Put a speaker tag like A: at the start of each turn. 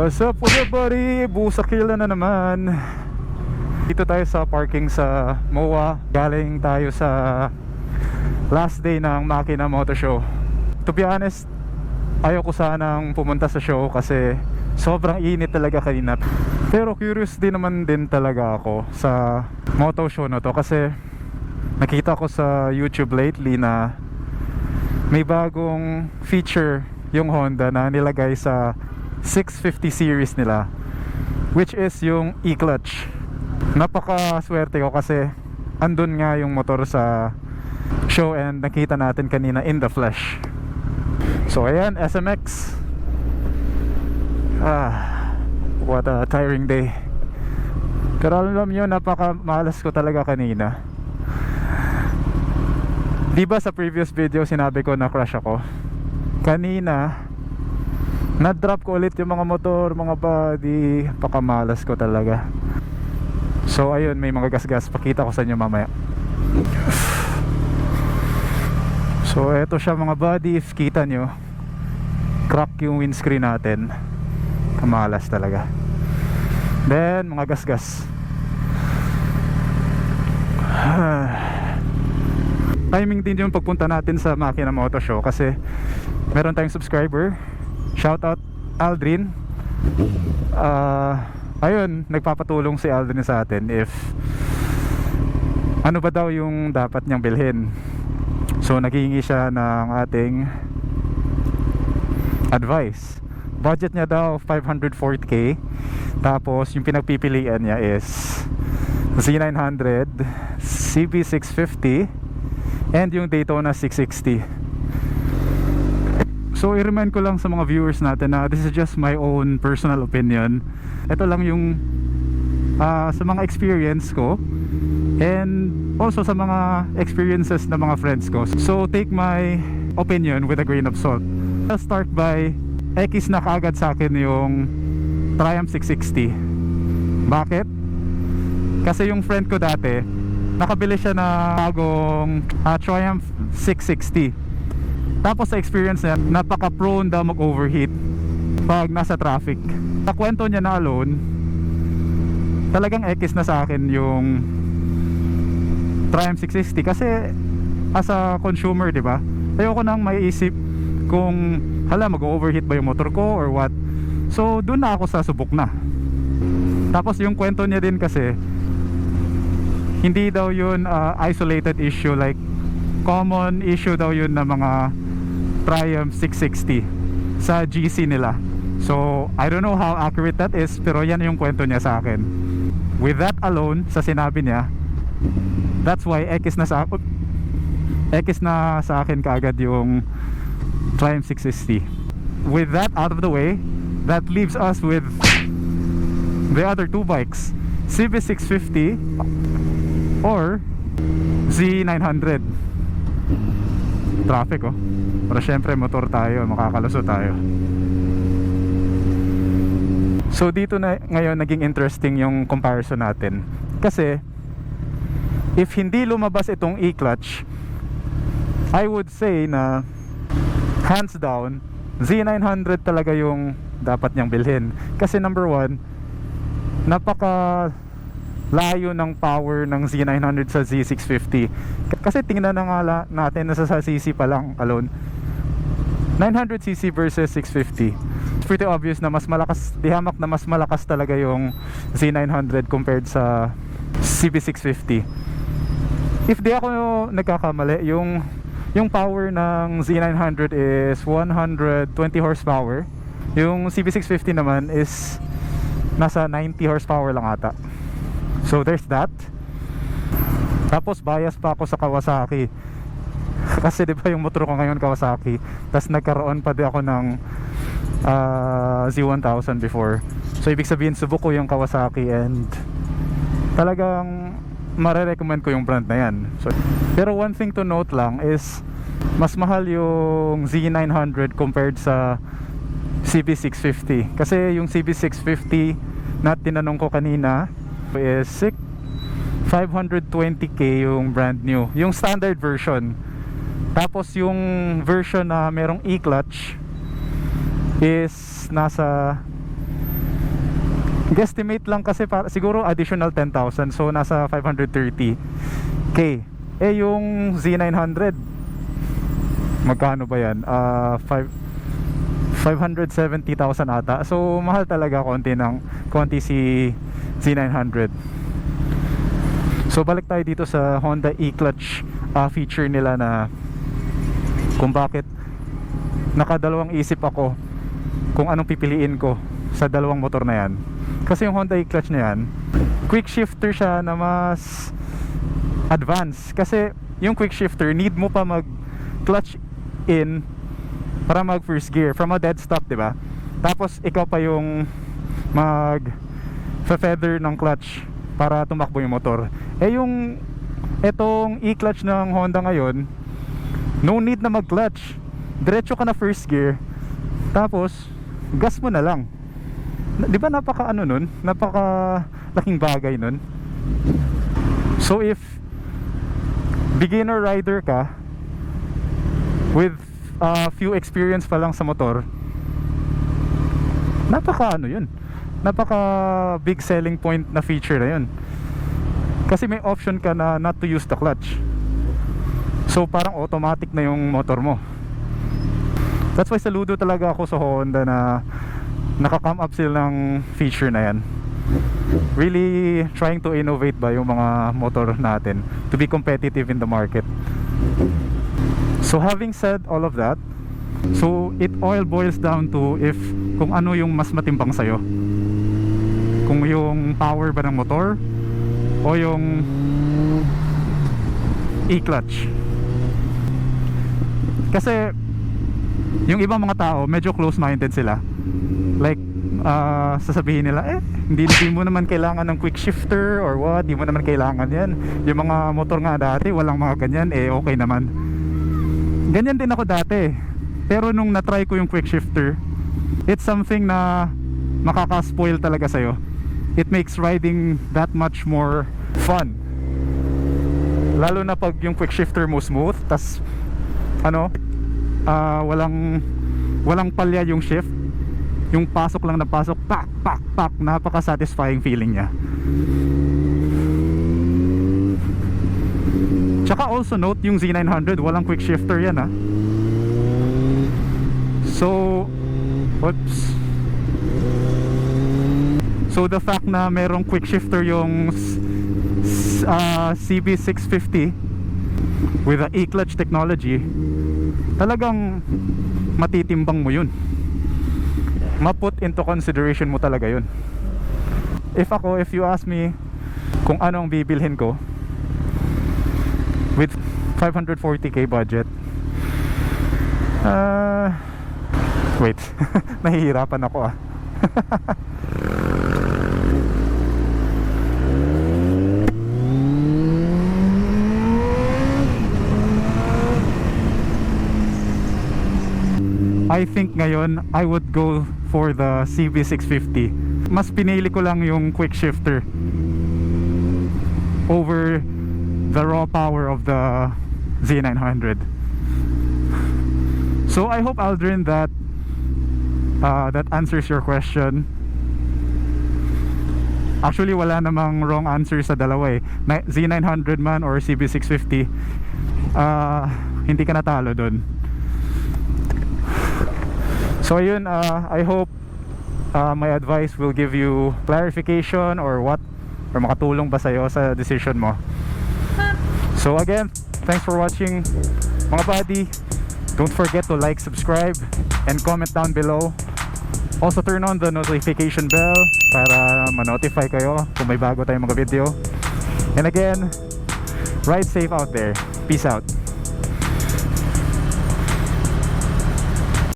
A: What's up buddy? Busakila na naman. Dito tayo sa parking sa MOA. Galing tayo sa last day ng Makina Moto Show. To be honest, ayaw ko sanang pumunta sa show kasi sobrang init talaga kanina. Pero curious din naman din talaga ako sa moto show na to kasi nakita ko sa YouTube lately na may bagong feature yung Honda na nilagay sa 650 series nila, which is yung e-clutch. Napaka-swerte ko kasi andun nga yung motor sa show and nakita natin kanina in the flesh. So ayan, SMX. What a tiring day. Pero alam nyo, napaka-malas ko talaga kanina. Diba sa previous video sinabi ko na crash ako? Kanina na-drop ko ulit yung mga motor, mga body. Pakamalas ko talaga. So ayun, may mga gas-gas. Pakita ko sa inyo mamaya. So eto siya mga body. If kita nyo, crack yung windscreen natin. Kamalas talaga. Then mga gas-gas. Timing din yung pagpunta natin sa Makina Moto Show kasi meron tayong subscriber. Shoutout Aldrin. Ayun, nagpapatulong si Aldrin sa atin if ano ba daw yung dapat niyang bilhin. So naghihingi siya ng ating advice. Budget niya daw 540k. Tapos yung pinagpipilian niya is Z900, CB650 and yung Daytona 660. So i-remind ko lang sa mga viewers natin na this is just my own personal opinion. Ito lang yung sa mga experience ko and also sa mga experiences ng mga friends ko. So take my opinion with a grain of salt. I'll start by X na kaagad sa akin yung Triumph 660. Bakit? Kasi yung friend ko dati nakabili siya na bagong Triumph 660. Tapos sa experience niya, napaka-prone daw mag-overheat pag nasa traffic. Sa kwento niya na alone, talagang X na sa akin yung Triumph 660 kasi as a consumer, di ba? Ayoko nang maiisip kung hala, mag-overheat ba yung motor ko or what. So doon na ako sa subok na. Tapos yung kwento niya din kasi hindi daw yun isolated issue, like common issue daw yun na mga Triumph 660 sa GC nila. So I don't know how accurate that is, pero yan yung kwento niya sa akin. With that alone, sa sinabi niya, that's why X na sa akin kaagad yung Triumph 660. With that out of the way, that leaves us with the other two bikes, CB650 or Z900. Traffic oh. Pero syempre motor tayo, makakalusot tayo. So dito na ngayon naging interesting yung comparison natin. Kasi if hindi lumabas itong e-clutch, I would say na hands down Z900 talaga yung dapat niyang bilhin. Kasi number one, napaka layo ng power ng Z900 sa Z650. Kasi tingnan na nga natin na sa CC pa lang alone, 900cc versus 650. It's pretty obvious na mas malakas, dihamak na mas malakas talaga yung Z900 compared sa CB650. If di ako nagkakamali, yung power ng Z900 is 120 horsepower. Yung CB650 naman is nasa 90 horsepower lang ata. So there's that. Tapos bias pa ako sa Kawasaki. Kasi di ba yung motor ko ngayon Kawasaki. Tapos nagkaroon pa di ako ng Z1000 before. So ibig sabihin subok ko yung Kawasaki and talagang mare-recommend ko yung brand na yan. So, pero one thing to note lang is mas mahal yung Z900 compared sa CB650. Kasi yung CB650 na tinanong ko kanina is 520k yung brand new, yung standard version. Tapos yung version na merong e-clutch is nasa guesstimate lang kasi siguro additional 10,000, so nasa 530k. Eh yung Z900 magkano ba yan? 570,000 ata. So mahal talaga konti si Z900. So balik tayo dito sa Honda e-clutch feature nila, na kung bakit nakadalawang isip ako kung anong pipiliin ko sa dalawang motor na yan. Kasi yung Honda e-clutch na yan, quick shifter siya na mas advanced. Kasi yung quick shifter, need mo pa mag clutch in para mag first gear from a dead stop, diba? Tapos ikaw pa yung mag feather ng clutch para tumakbo yung motor. Eh yung etong e-clutch ng Honda ngayon, no need na mag clutch, diretso ka na first gear, tapos gas mo na lang. Di ba napaka ano nun, napaka laking bagay nun. So if beginner rider ka with few experience pa lang sa motor, napaka ano yun, napaka big selling point na feature na yun. Kasi may option ka na not to use the clutch, so parang automatic na yung motor mo. That's why saludo talaga ako sa Honda na naka-come up sila ng feature na yan. Really trying to innovate ba yung mga motor natin to be competitive in the market. So having said all of that, so it all boils down to if kung ano yung mas matimbang sa'yo, kung yung power ba ng motor o yung e-clutch. Kasi yung ibang mga tao medyo close-minded sila, like sasabihin nila, hindi mo naman kailangan ng quick shifter or what, hindi mo naman kailangan yan, yung mga motor nga dati walang mga ganyan, okay naman. Ganyan din ako dati, pero nung na-try ko yung quick shifter, it's something na makaka-spoil talaga sa'yo. It makes riding that much more fun, lalo na pag yung quick shifter mo smooth, tas walang palya yung shift, yung pasok lang na pasok, pak pak pak, napaka-satisfying feeling niya. Tsaka also note, yung Z900 walang quick shifter yan ha. So the fact na merong quick shifter yung CB650 with the e-clutch technology, talagang matitimbang mo yun, ma-put into consideration mo talaga yun. If you ask me kung ano ang bibilhin ko with 540k budget, wait, nahihirapan ako I think ngayon I would go for the CB650. Mas pinili ko lang yung quick shifter over the raw power of the Z900. So I hope, Aldrin, that answers your question. Actually wala namang wrong answer sa dalawa Z900 man or CB650, hindi ka natalo dun. So ayun, I hope my advice will give you clarification or makatulong ba sa'yo sa decision mo. So again, thanks for watching mga buddy. Don't forget to like, subscribe, and comment down below. Also turn on the notification bell para ma-notify kayo kung may bago tayong mga video. And again, ride safe out there. Peace out.